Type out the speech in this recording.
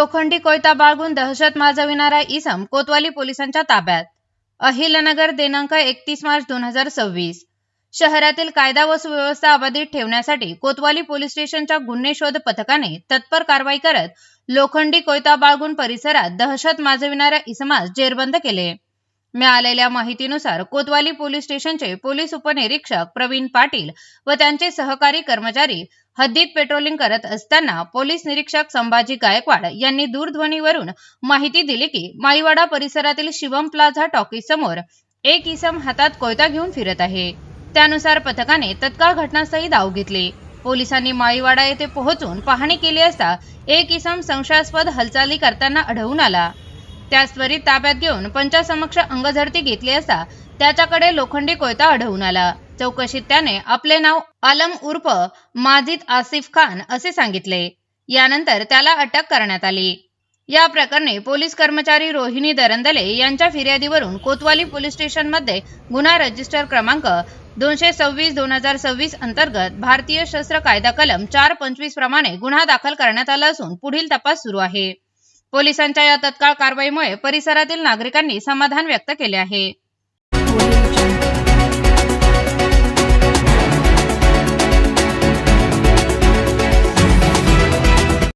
लोखंडी कोयता बाळगून दहशत माजविणारा इसम कोतवाली पोलिसांच्या ताब्यात. अहिलनगर दिनांक 31 मार्च 2026. शहरातील कायदा व सुव्यवस्था अबाधित ठेवण्यासाठी कोतवाली पोलीस स्टेशनच्या गुन्हे शोध पथकाने तत्पर कारवाई करत लोखंडी कोयता बाळगून परिसरात दहशत माजविणाऱ्या इसमास जेरबंद केले. मिळालेल्या माहितीनुसार कोतवाली पोलीस स्टेशनचे पोलीस उपनिरीक्षक प्रवीण पाटील व त्यांचे सहकारी कर्मचारी हद्दीत पेट्रोलिंग करत असताना पोलीस निरीक्षक संभाजी गायकवाड यांनी दूरध्वनीवरून माहिती दिली की माईवाडा परिसरातील शिवम प्लाझा टॉकीज समोर एक इसम हातात कोयता घेऊन फिरत आहे. त्यानुसार पथकाने तत्काळ घटनास्थळी धाव घेतली. पोलिसांनी माईवाडा येथे पोहोचून पाहणी केली असता एक इसम संशयास्पद हालचाली करताना आढळून आला. त्यास त्वरित ताब्यात घेऊन पंचासमक्ष अंगझडती घेतली असता त्याच्याकडे लोखंडी कोयता आढळून आला. चौकशीत त्याने आपले नाव आलम उर्फ माजिद आसिफ खान असे सांगितले. यानंतर त्याला अटक करण्यात आली. या प्रकरणी पोलीस कर्मचारी रोहिणी दरंदले यांच्या फिर्यादीवरून कोतवाली पोलीस स्टेशनमध्ये गुन्हा रजिस्टर क्रमांक 226/2026 अंतर्गत भारतीय शस्त्र कायदा कलम 425 प्रमाणे गुन्हा दाखल करण्यात आला असून पुढील तपास सुरू आहे. पोलिसांच्या या तत्काळ कारवाईमुळे परिसरातील नागरिकांनी समाधान व्यक्त केले आहे.